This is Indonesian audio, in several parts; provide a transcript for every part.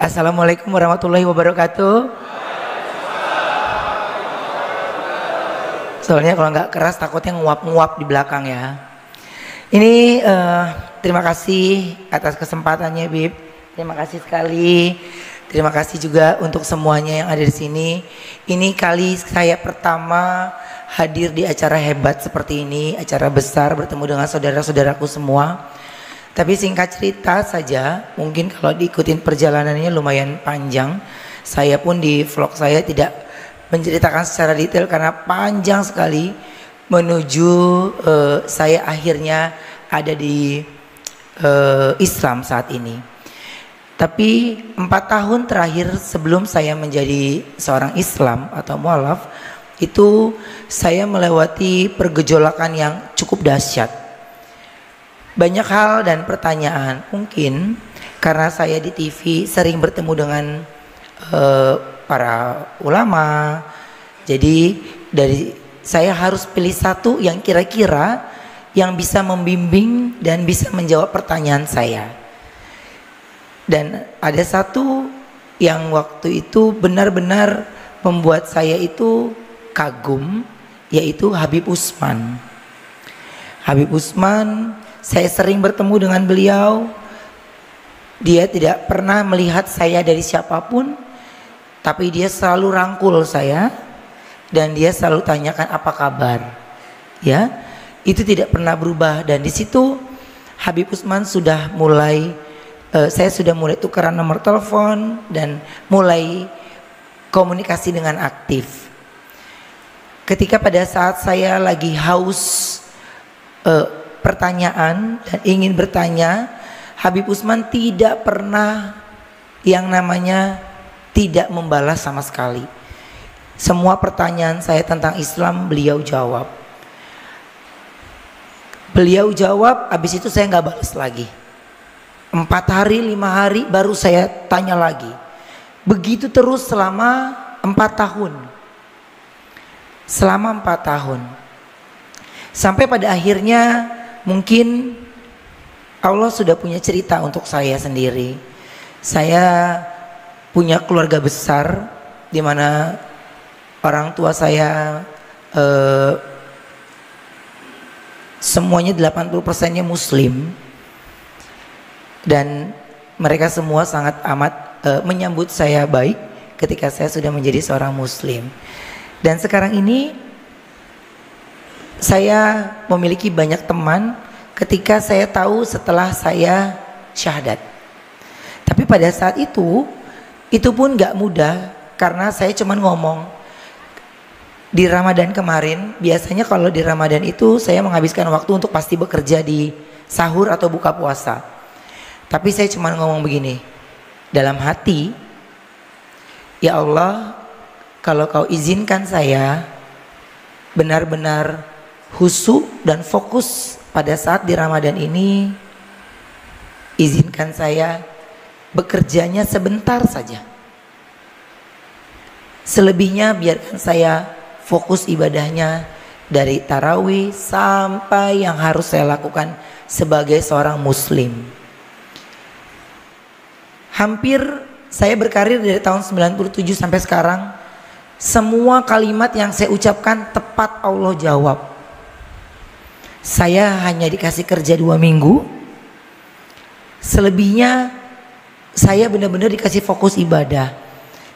Assalamualaikum warahmatullahi wabarakatuh. Soalnya kalau nggak keras takutnya nguap-nguap di belakang ya. Ini terima kasih atas kesempatannya, Bib. Terima kasih sekali. Terima kasih juga untuk semuanya yang ada di sini. Ini kali saya pertama hadir di acara hebat seperti ini, acara besar bertemu dengan saudara-saudaraku semua. Tapi singkat cerita saja, mungkin kalau diikutin perjalanannya lumayan panjang. Saya pun di vlog saya tidak menceritakan secara detail karena panjang sekali menuju saya akhirnya ada di Islam saat ini. Tapi 4 tahun terakhir sebelum saya menjadi seorang Islam atau mualaf, itu saya melewati pergejolakan yang cukup dahsyat. Banyak hal dan pertanyaan, mungkin karena saya di TV sering bertemu dengan para ulama, jadi saya harus pilih satu yang kira-kira yang bisa membimbing dan bisa menjawab pertanyaan saya. Dan ada satu yang waktu itu benar-benar membuat saya itu kagum, yaitu Habib Utsman. Habib Utsman, saya sering bertemu dengan beliau. Dia tidak pernah melihat saya dari siapapun, tapi dia selalu rangkul saya dan dia selalu tanyakan apa kabar. Ya, itu tidak pernah berubah. Dan di situ Habib Utsman sudah mulai, saya sudah mulai tukeran nomor telepon dan mulai komunikasi dengan aktif. Ketika pada saat saya lagi haus pertanyaan dan ingin bertanya, Habib Utsman tidak pernah yang namanya tidak membalas sama sekali. Semua pertanyaan saya tentang Islam beliau jawab. Beliau jawab, habis itu saya nggak balas lagi. 4 hari, 5 hari baru saya tanya lagi. Begitu terus selama 4 tahun. Selama 4 tahun. Sampai pada akhirnya mungkin Allah sudah punya cerita untuk saya sendiri. Saya punya keluarga besar di mana orang tua saya semuanya 80%-nya Muslim. Dan mereka semua sangat amat menyambut saya baik ketika saya sudah menjadi seorang Muslim. Dan sekarang ini saya memiliki banyak teman ketika saya tahu setelah saya syahadat. Tapi pada saat itu pun gak mudah karena saya cuman ngomong. Di Ramadan kemarin, biasanya kalau di Ramadan itu saya menghabiskan waktu untuk pasti bekerja di sahur atau buka puasa. Tapi saya cuman ngomong begini, dalam hati, ya Allah, kalau kau izinkan saya benar-benar khusyuk dan fokus pada saat di Ramadan ini, izinkan saya bekerjanya sebentar saja. Selebihnya biarkan saya fokus ibadahnya dari tarawih sampai yang harus saya lakukan sebagai seorang Muslim. Hampir saya berkarir dari tahun 97 sampai sekarang, semua kalimat yang saya ucapkan tepat Allah jawab. Saya hanya dikasih kerja 2 minggu. Selebihnya saya benar-benar dikasih fokus ibadah.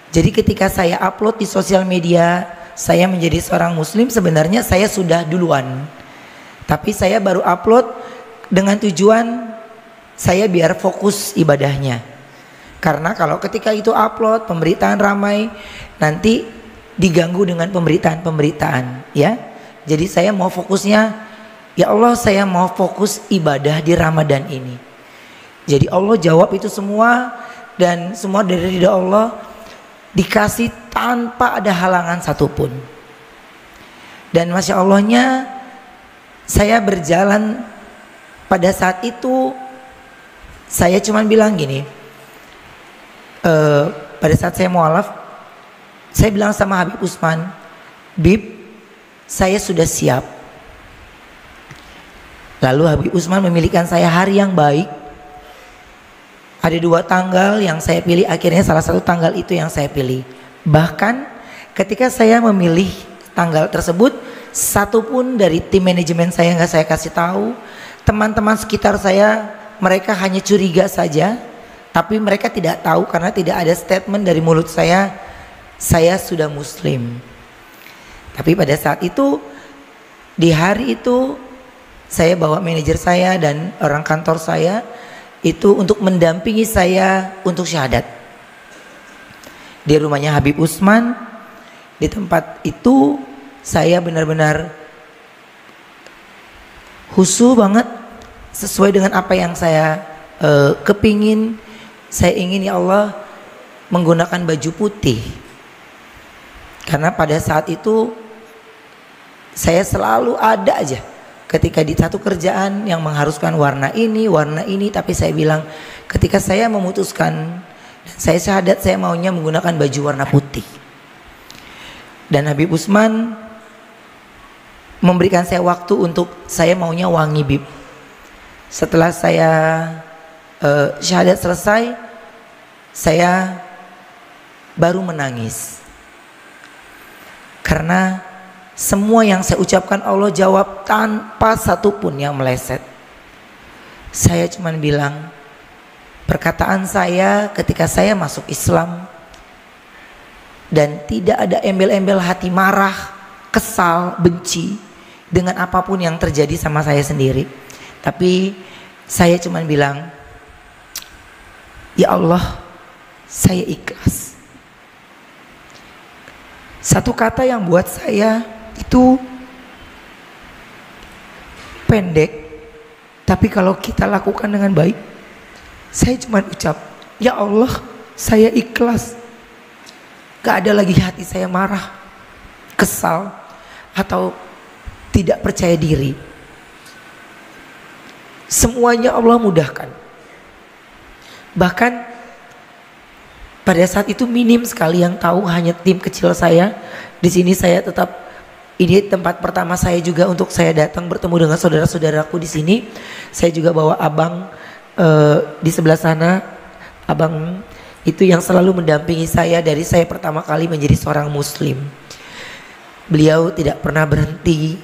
Jadi ketika saya upload di sosial media, saya menjadi seorang Muslim, sebenarnya saya sudah duluan. Tapi saya baru upload dengan tujuan saya biar fokus ibadahnya. Karena kalau ketika itu upload, pemberitaan ramai, nanti diganggu dengan pemberitaan-pemberitaan, ya. Jadi saya mau fokusnya, ya Allah, saya mau fokus ibadah di Ramadan ini. Jadi Allah jawab itu semua, dan semua dari ridha Allah dikasih tanpa ada halangan satupun. Dan Masya Allahnya, saya berjalan pada saat itu, saya cuma bilang gini, pada saat saya mualaf, saya bilang sama Habib Utsman, Bib, saya sudah siap. Lalu Habib Utsman memilihkan saya hari yang baik. Ada 2 tanggal yang saya pilih, akhirnya salah satu tanggal itu yang saya pilih. Bahkan ketika saya memilih tanggal tersebut, satu pun dari tim manajemen saya nggak saya kasih tahu. Teman-teman sekitar saya, mereka hanya curiga saja, tapi mereka tidak tahu karena tidak ada statement dari mulut saya sudah muslim. Tapi pada saat itu, di hari itu, saya bawa manajer saya dan orang kantor saya itu untuk mendampingi saya untuk syahadat. Di rumahnya Habib Utsman, di tempat itu saya benar-benar khusyuk banget sesuai dengan apa yang saya kepingin. Saya ingin ya Allah menggunakan baju putih. Karena pada saat itu saya selalu ada aja ketika di satu kerjaan yang mengharuskan warna ini, tapi saya bilang ketika saya memutuskan saya syahadat, saya maunya menggunakan baju warna putih. Dan Habib Utsman memberikan saya waktu untuk saya maunya wangi bib. Setelah saya syahadat selesai, saya baru menangis. Karena semua yang saya ucapkan Allah jawab tanpa satupun yang meleset. Saya cuma bilang, perkataan saya ketika saya masuk Islam dan tidak ada embel-embel hati marah, kesal, benci dengan apapun yang terjadi sama saya sendiri. Tapi saya cuma bilang, ya Allah, saya ikhlas. Satu kata yang buat saya itu pendek, tapi kalau kita lakukan dengan baik, saya cuma ucap, ya Allah, saya ikhlas. Gak ada lagi hati saya marah, kesal, atau tidak percaya diri. Semuanya Allah mudahkan. Bahkan pada saat itu minim sekali yang tahu, hanya tim kecil saya. Di sini saya tetap, ini tempat pertama saya juga untuk saya datang bertemu dengan saudara-saudaraku di sini. Saya juga bawa abang di sebelah sana. Abang itu yang selalu mendampingi saya dari saya pertama kali menjadi seorang muslim. Beliau tidak pernah berhenti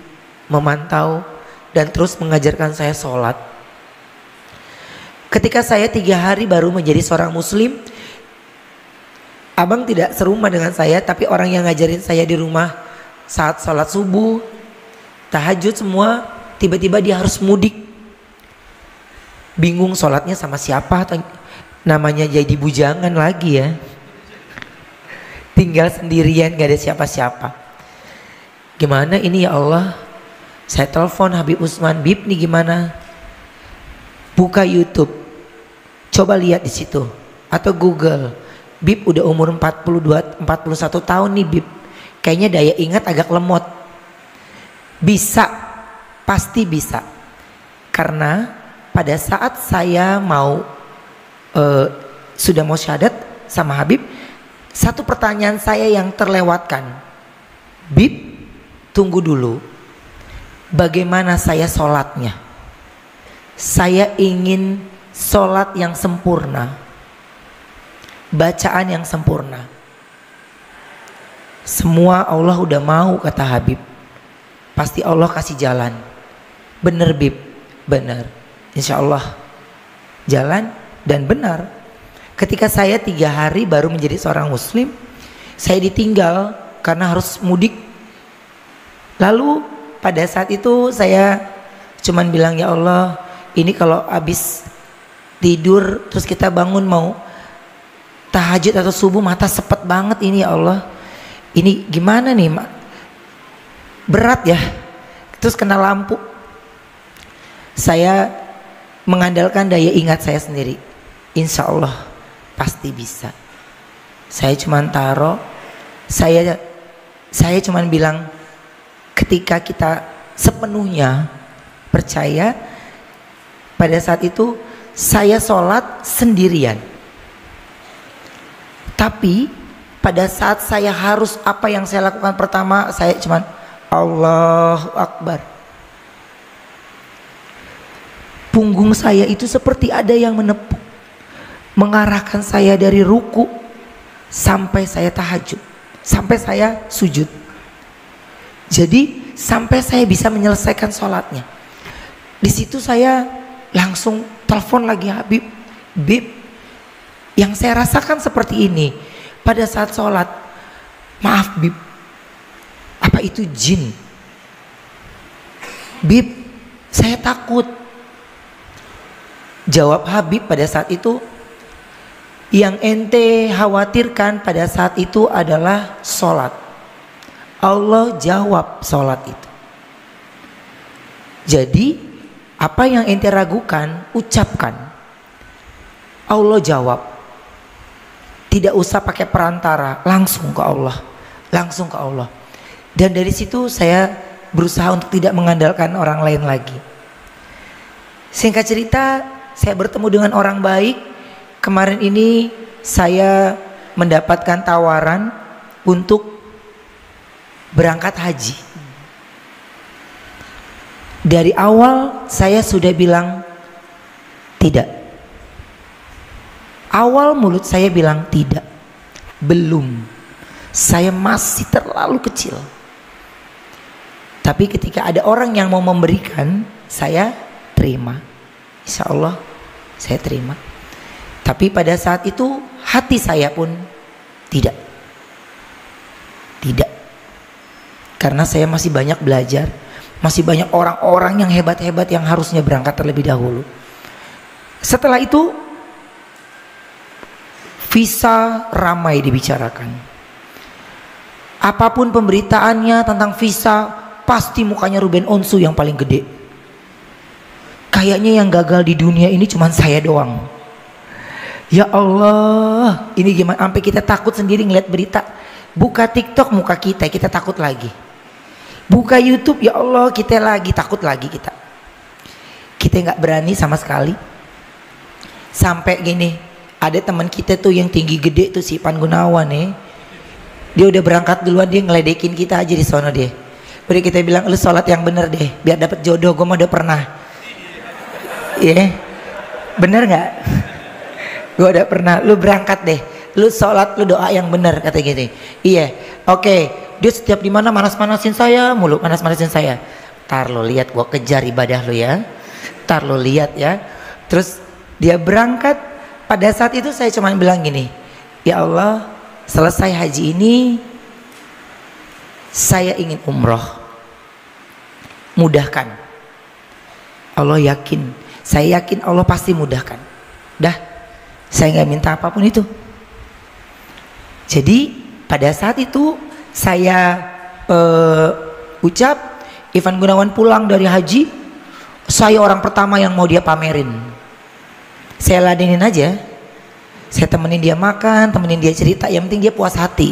memantau dan terus mengajarkan saya sholat. Ketika saya 3 hari baru menjadi seorang muslim, abang tidak serumah dengan saya, tapi orang yang ngajarin saya di rumah saat sholat subuh, tahajud semua, tiba-tiba dia harus mudik. Bingung sholatnya sama siapa, atau namanya jadi bujangan lagi ya. Tinggal sendirian, gak ada siapa-siapa. Gimana ini ya Allah? Saya telepon Habib Utsman, Bib nih gimana? Buka YouTube, coba lihat di situ, atau Google. Bib udah umur 41 tahun nih Bib. Kayaknya daya ingat agak lemot. Bisa, pasti bisa. Karena pada saat saya mau sudah mau syahadat sama Habib, satu pertanyaan saya yang terlewatkan. Bib, tunggu dulu. Bagaimana saya sholatnya? Saya ingin sholat yang sempurna, bacaan yang sempurna. Semua Allah udah mau, kata Habib. Pasti Allah kasih jalan. Bener Bib, bener. Insya Allah jalan dan benar. Ketika saya 3 hari baru menjadi seorang muslim, saya ditinggal karena harus mudik. Lalu pada saat itu saya cuman bilang, ya Allah, ini kalau habis tidur terus kita bangun mau tahajud atau subuh, mata sepet banget ini ya Allah. Ini gimana nih, berat ya. Terus kena lampu. Saya mengandalkan daya ingat saya sendiri. Insya Allah pasti bisa. Saya cuman taruh, saya cuman bilang, ketika kita sepenuhnya percaya, pada saat itu saya sholat sendirian. Tapi pada saat saya harus, apa yang saya lakukan pertama, saya cuman Allahu Akbar. Punggung saya itu seperti ada yang menepuk. mengarahkan saya dari ruku sampai saya tahajud, sampai saya sujud. Jadi sampai saya bisa menyelesaikan sholatnya. Di situ saya langsung telepon lagi Habib, Bib, yang saya rasakan seperti ini pada saat sholat. Maaf Bib, apa itu jin? Bib, saya takut. Jawab Habib pada saat itu, yang ente khawatirkan pada saat itu adalah sholat. Allah jawab sholat itu. Jadi apa yang ente ragukan, ucapkan. Allah jawab. Tidak usah pakai perantara, langsung ke Allah. Langsung ke Allah. Dan dari situ saya berusaha untuk tidak mengandalkan orang lain lagi. Singkat cerita, saya bertemu dengan orang baik. Kemarin ini saya mendapatkan tawaran untuk berangkat haji. Dari awal saya sudah bilang tidak. Awal mulut saya bilang tidak. Belum. Saya masih terlalu kecil. Tapi ketika ada orang yang mau memberikan, saya terima. Insya Allah saya terima. Tapi pada saat itu hati saya pun tidak. Tidak. Karena saya masih banyak belajar. Masih banyak orang-orang yang hebat-hebat yang harusnya berangkat terlebih dahulu. Setelah itu visa ramai dibicarakan. Apapun pemberitaannya tentang visa, pasti mukanya Ruben Onsu yang paling gede. Kayaknya yang gagal di dunia ini cuma saya doang. Ya Allah, ini gimana? Sampai kita takut sendiri ngeliat berita. Buka TikTok muka kita takut lagi. Buka YouTube, ya Allah, kita lagi takut lagi kita. Kita nggak berani sama sekali. Sampai gini, ada teman kita tuh yang tinggi gede tuh si Pan Gunawan nih. Dia udah berangkat duluan, dia ngeledekin kita aja di sono deh. Udah kita bilang, lu sholat yang bener deh, biar dapet jodoh. Gue mah udah pernah. Iya, bener nggak? Gue udah pernah. Lu berangkat deh, lu sholat, lu doa yang bener, kata gitu. Iya, oke. Dia setiap dimana manas-manasin saya mulu, manas-manasin saya. Tar lo lihat, gue kejar ibadah lo ya. Tar lo lihat ya. Terus dia berangkat. Pada saat itu saya cuma bilang gini, ya Allah, selesai haji ini saya ingin umroh. Mudahkan. Allah yakin, saya yakin Allah pasti mudahkan. Dah, saya nggak minta apapun itu. Jadi pada saat itu saya ucap, Ivan Gunawan pulang dari haji, saya orang pertama yang mau dia pamerin. Saya ladenin aja, saya temenin dia makan, temenin dia cerita, yang penting dia puas hati.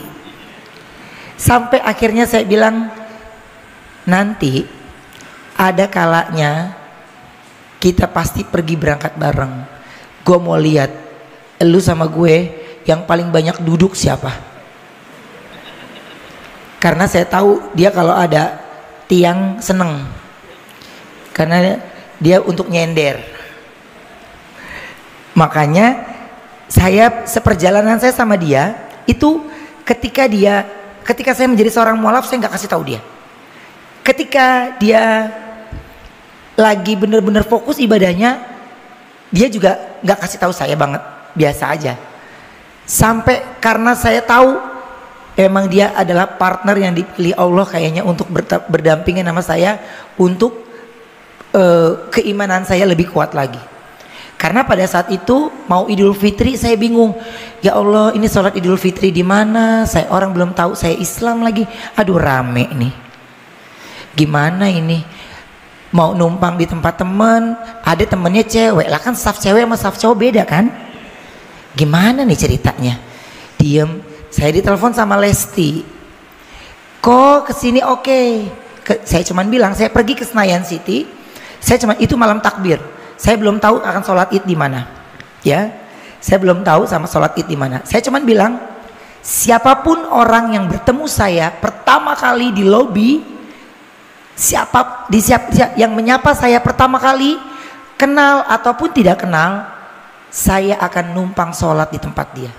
Sampai akhirnya saya bilang, nanti ada kalanya kita pasti pergi berangkat bareng. Gue mau lihat lu sama gue yang paling banyak duduk siapa. Karena saya tahu dia kalau ada tiang seneng. Karena dia untuk nyender. Makanya saya seperjalanan saya sama dia itu ketika saya menjadi seorang mualaf, saya nggak kasih tahu dia. Ketika dia lagi bener-bener fokus ibadahnya, dia juga nggak kasih tahu saya banget, biasa aja. Sampai karena saya tahu emang dia adalah partner yang dipilih Allah kayaknya untuk berdampingan sama saya untuk keimanan saya lebih kuat lagi. Karena pada saat itu mau Idul Fitri saya bingung. Ya Allah, ini sholat Idul Fitri di mana? Saya orang belum tahu, saya Islam lagi. Aduh rame nih. Gimana ini? Mau numpang di tempat temen, ada temennya cewek. Lah kan saf cewek sama saf cowok beda kan? Gimana nih ceritanya? Diem. Saya ditelepon sama Lesti. Kok kesini oke? Saya cuman bilang saya pergi ke Senayan City. Saya cuman itu malam takbir. Saya belum tahu akan sholat id di mana. Ya, saya belum tahu sama sholat id di mana. Saya cuman bilang siapapun orang yang bertemu saya pertama kali di lobi, yang menyapa saya pertama kali, kenal ataupun tidak kenal, saya akan numpang sholat di tempat dia.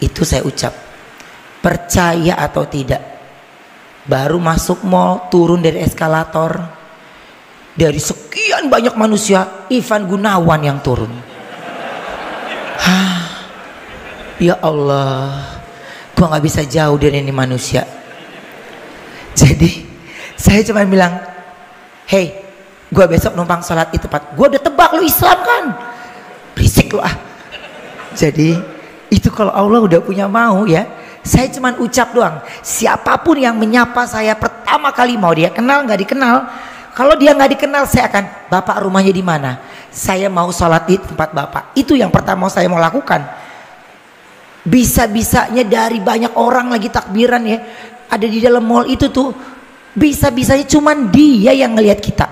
Itu saya ucap, percaya atau tidak. Baru masuk mall, turun dari eskalator, dari sekian banyak manusia, Ivan Gunawan yang turun. Ya Allah, gua nggak bisa jauh dari ini manusia. Jadi saya cuma bilang, hey, gua besok numpang sholat di tempat. Gua udah tebak lu Islam kan, berisik lu ah. Jadi itu kalau Allah udah punya mau ya, saya cuma ucap doang. Siapapun yang menyapa saya pertama kali, mau dia kenal nggak dikenal, kalau dia nggak dikenal saya akan, bapak rumahnya di mana? Saya mau sholat di tempat bapak. Itu yang pertama saya mau lakukan. Bisa-bisanya dari banyak orang lagi takbiran ya, ada di dalam mall itu tuh, bisa-bisanya cuman dia yang ngelihat kita.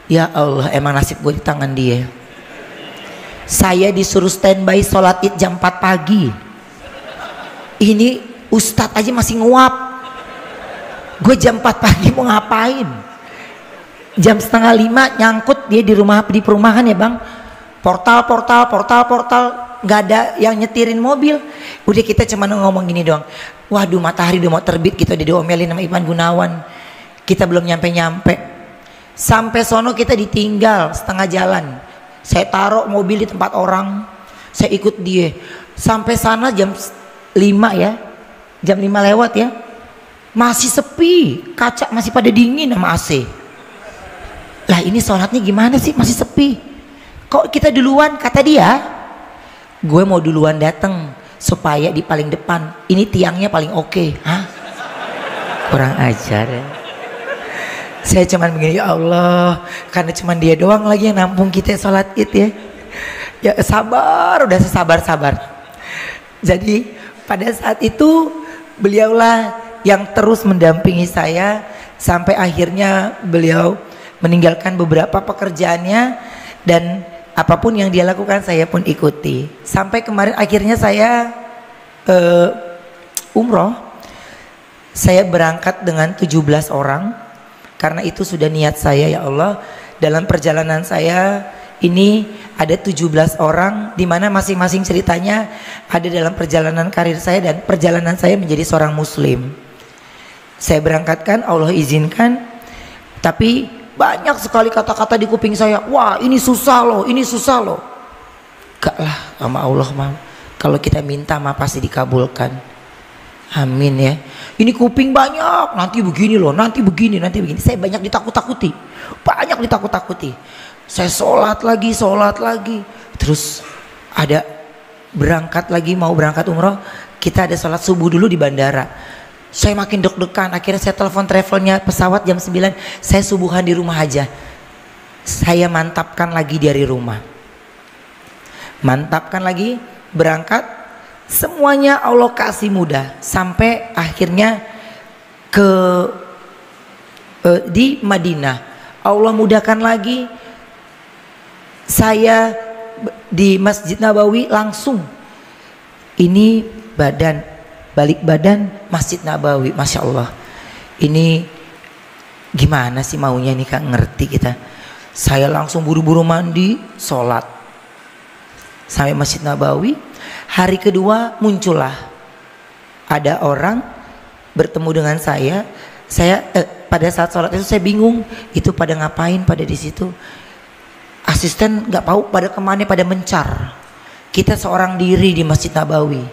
Ya Allah, emang nasib gue di tangan dia. Saya disuruh standby sholat id jam 4 pagi. Ini ustadz aja masih nguap. Gue jam 4 pagi mau ngapain? Jam 4:30 nyangkut dia di rumah, di perumahan ya bang. Portal, nggak ada yang nyetirin mobil. Udah kita cuma ngomong gini doang. Waduh, matahari udah mau terbit, kita udah diomelin sama Ivan Gunawan. Kita belum nyampe. Sampai sono kita ditinggal setengah jalan. Saya taruh mobil di tempat orang, saya ikut dia. Sampai sana jam 5 ya, jam 5 lewat ya, masih sepi, kaca masih pada dingin sama AC. Lah ini sholatnya gimana sih, masih sepi. Kok kita duluan, kata dia. Gue mau duluan datang supaya di paling depan. Ini tiangnya paling oke. Hah? Kurang ajar ya. Saya cuman begini, ya Allah, karena cuman dia doang lagi yang nampung kita sholat id ya. Ya sabar, udah sabar. Jadi pada saat itu beliaulah yang terus mendampingi saya sampai akhirnya beliau meninggalkan beberapa pekerjaannya, dan apapun yang dia lakukan saya pun ikuti. Sampai kemarin akhirnya saya umroh. Saya berangkat dengan 17 orang. Karena itu sudah niat saya, ya Allah, dalam perjalanan saya ini ada 17 orang, di mana masing-masing ceritanya ada dalam perjalanan karir saya dan perjalanan saya menjadi seorang muslim. Saya berangkatkan, Allah izinkan, tapi banyak sekali kata-kata di kuping saya, wah ini susah loh, ini susah loh. Gak lah, sama Allah mah, kalau kita minta mah pasti dikabulkan. Amin ya. Ini kuping banyak, nanti begini loh, nanti begini. Saya banyak ditakut-takuti, Saya sholat lagi. Terus ada berangkat lagi, mau berangkat umroh. Kita ada sholat subuh dulu di bandara. Saya makin deg-degan. Akhirnya saya telepon travelnya pesawat jam 9. Saya subuhan di rumah aja. Saya mantapkan lagi dari rumah. Mantapkan lagi, berangkat. Semuanya Allah kasih mudah sampai akhirnya di Madinah. Allah mudahkan lagi, saya di Masjid Nabawi langsung. Ini balik badan Masjid Nabawi, Masya Allah. Ini gimana sih maunya nih Kak, ngerti kita. Saya langsung buru-buru mandi, sholat sampai Masjid Nabawi. Hari kedua muncullah ada orang bertemu dengan saya. Pada saat sholat itu saya bingung, itu pada ngapain pada di situ. Asisten nggak tahu pada kemana, pada mencar. Kita seorang diri di Masjid Nabawi,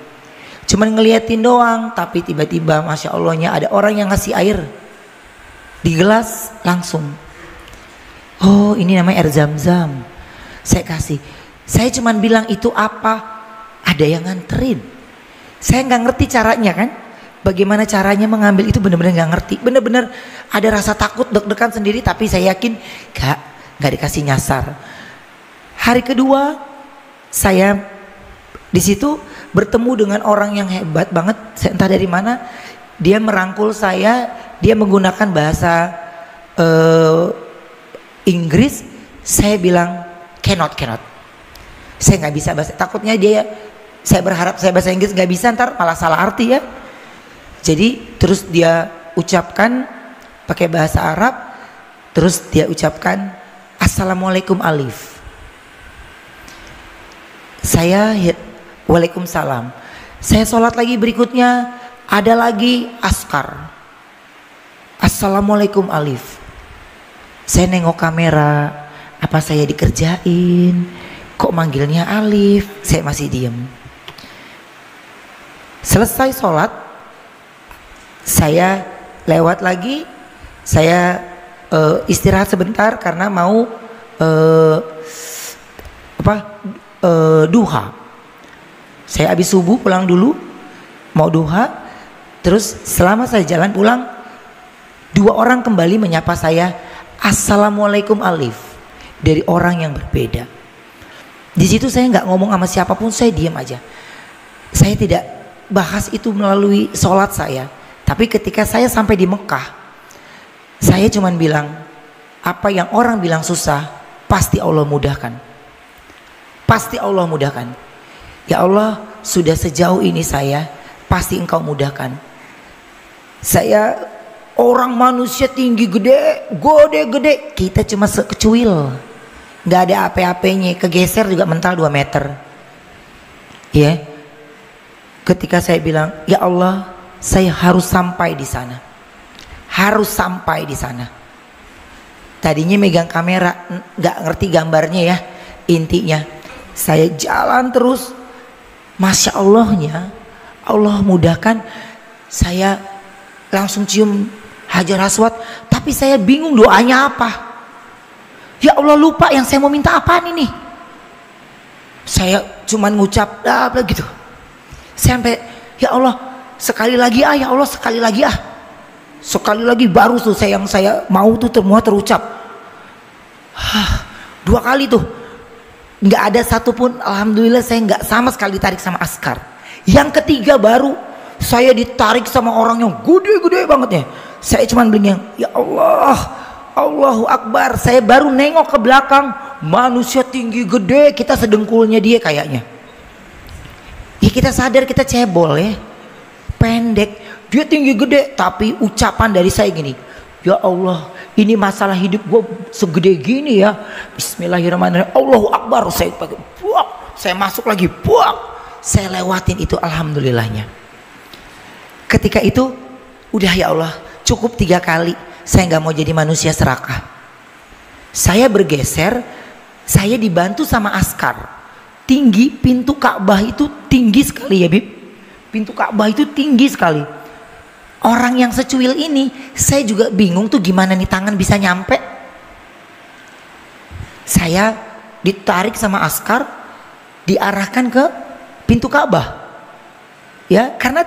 cuman ngeliatin doang. Tapi tiba-tiba Masya Allahnya ada orang yang ngasih air di gelas langsung. Oh ini namanya air zam-zam. Saya kasih. Saya cuman bilang itu apa? Ada yang nganterin. Saya nggak ngerti caranya kan, bagaimana caranya mengambil itu, bener-bener nggak ngerti. Bener-bener ada rasa takut, deg-degan sendiri. Tapi saya yakin nggak dikasih nyasar. Hari kedua saya di situ bertemu dengan orang yang hebat banget. Saya entah dari mana, dia merangkul saya. Dia menggunakan bahasa Inggris. Saya bilang cannot. Saya nggak bisa bahasa, takutnya saya berharap saya bahasa Inggris nggak bisa, ntar malah salah arti ya. Jadi terus dia ucapkan pakai bahasa Arab, terus dia ucapkan Assalamualaikum Alif. Waalaikumsalam. Saya sholat lagi berikutnya, ada lagi askar. Assalamualaikum Alif. Saya nengok kamera, apa saya dikerjain? Kok manggilnya Alif? Saya masih diem. Selesai sholat, saya lewat lagi, saya istirahat sebentar karena mau duha. Saya habis subuh pulang dulu, mau duha. Terus selama saya jalan pulang, 2 orang kembali menyapa saya, Assalamualaikum Alif, dari orang yang berbeda. Di situ saya nggak ngomong sama siapapun, saya diam aja. Saya tidak bahas itu melalui sholat saya. Tapi ketika saya sampai di Mekah, saya cuman bilang, apa yang orang bilang susah, pasti Allah mudahkan. Pasti Allah mudahkan. Ya Allah, sudah sejauh ini saya, pasti Engkau mudahkan. Saya orang manusia tinggi gede, kita cuma sekecuil, nggak ada apa-apanya, kegeser juga mental 2 meter. Ya, ketika saya bilang, ya Allah, saya harus sampai di sana, harus sampai di sana. Tadinya megang kamera, nggak ngerti gambarnya ya, intinya saya jalan terus. Masya Allahnya, Allah mudahkan. Saya langsung cium Hajar Aswad, tapi saya bingung doanya apa. Ya Allah, lupa yang saya mau minta apaan ini. Saya cuman ngucap gitu. Sampai ya Allah, sekali lagi ya Allah, sekali lagi sekali lagi, baru tuh yang saya mau tuh semua terucap. 2 kali tuh, nggak ada satupun, alhamdulillah saya nggak sama sekali ditarik sama askar. Yang ketiga baru saya ditarik sama orang yang gede-gede banget ya. Saya cuman bilang, ya Allah, Allahu Akbar. Saya baru nengok ke belakang, manusia tinggi gede, kita sedengkulnya dia kayaknya. Ya kita sadar kita cebol ya, pendek, dia tinggi gede, tapi ucapan dari saya gini, ya Allah, ini masalah hidup gue segede gini ya. Bismillahirrahmanirrahim. Allahu Akbar. Saya pakai buak, saya masuk lagi buak, saya lewatin itu, alhamdulillahnya. Ketika itu udah, ya Allah, cukup 3 kali. Saya nggak mau jadi manusia serakah. Saya bergeser, saya dibantu sama askar. Tinggi, pintu Ka'bah itu tinggi sekali ya Bib. Pintu Ka'bah itu tinggi sekali. Orang yang secuil ini, saya juga bingung tuh gimana nih tangan bisa nyampe. Saya ditarik sama askar, diarahkan ke pintu Ka'bah. Ya, karena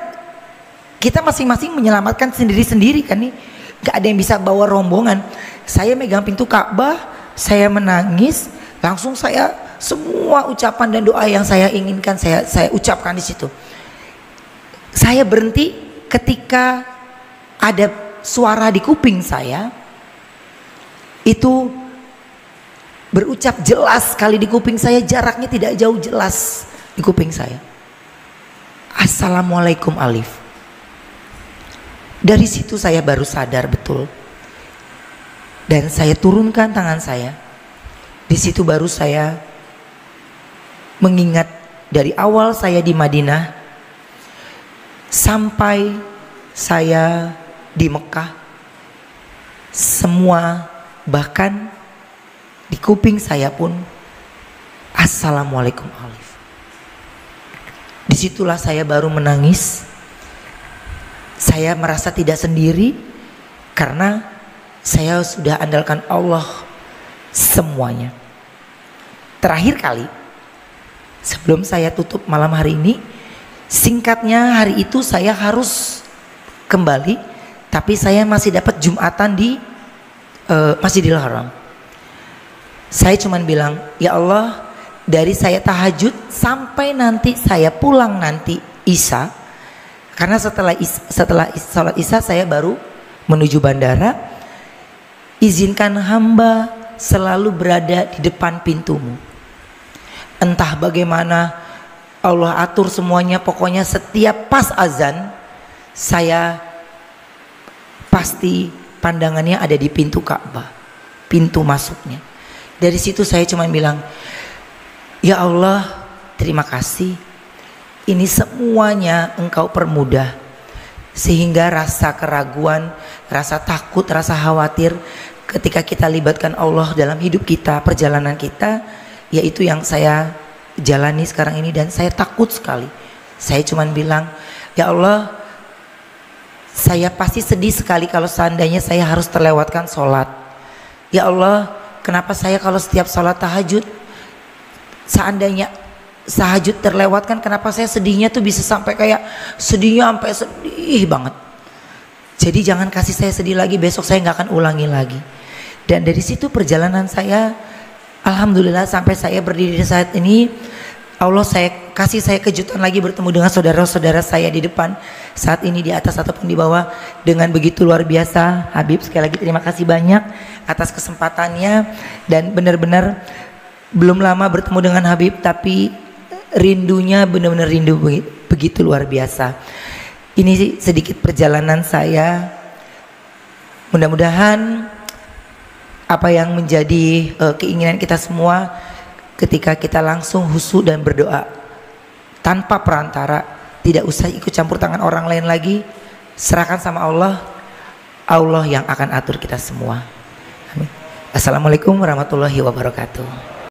kita masing-masing menyelamatkan sendiri-sendiri kan nih. Gak ada yang bisa bawa rombongan. Saya megang pintu Ka'bah, saya menangis, langsung saya semua ucapan dan doa yang saya inginkan saya ucapkan di situ. Saya berhenti ketika ada suara di kuping saya itu berucap jelas sekali di kuping saya, jaraknya tidak jauh, jelas di kuping saya, Assalamualaikum Alif. Dari situ saya baru sadar betul, dan saya turunkan tangan saya. Di situ baru saya mengingat dari awal saya di Madinah sampai saya di Mekah, semua, bahkan di kuping saya pun Assalamualaikum Alif. Disitulah saya baru menangis. Saya merasa tidak sendiri karena saya sudah andalkan Allah semuanya. Terakhir kali sebelum saya tutup malam hari ini, singkatnya hari itu saya harus kembali, tapi saya masih dapat Jumatan di Masjidil Haram. Saya cuman bilang, ya Allah, dari saya tahajud sampai nanti saya pulang nanti Isya, karena setelah sholat Isya saya baru menuju bandara, izinkan hamba selalu berada di depan pintumu. Entah bagaimana Allah atur semuanya, pokoknya setiap pas azan saya pasti pandangannya ada di pintu Ka'bah, pintu masuknya. Dari situ saya cuma bilang, ya Allah, terima kasih. Ini semuanya Engkau permudah, sehingga rasa keraguan, rasa takut, rasa khawatir ketika kita libatkan Allah dalam hidup kita, perjalanan kita, yaitu yang saya jalani sekarang ini. Dan saya takut sekali. Saya cuman bilang, ya Allah, saya pasti sedih sekali kalau seandainya saya harus terlewatkan sholat. Ya Allah, kenapa saya kalau setiap sholat tahajud, seandainya tahajud terlewatkan, kenapa saya sedihnya tuh bisa sampai kayak sedihnya sampai sedih banget. Jadi jangan kasih saya sedih lagi, besok saya nggak akan ulangi lagi. Dan dari situ perjalanan saya, alhamdulillah sampai saya berdiri saat ini, Allah kasih saya kejutan lagi bertemu dengan saudara-saudara saya di depan saat ini, di atas ataupun di bawah, dengan begitu luar biasa. Habib, sekali lagi terima kasih banyak atas kesempatannya, dan benar-benar belum lama bertemu dengan Habib, tapi rindunya benar-benar rindu begitu luar biasa. Ini sedikit perjalanan saya. Mudah-mudahan apa yang menjadi keinginan kita semua ketika kita langsung khusyuk dan berdoa tanpa perantara, tidak usah ikut campur tangan orang lain lagi, serahkan sama Allah, Allah yang akan atur kita semua. Amin. Assalamualaikum warahmatullahi wabarakatuh.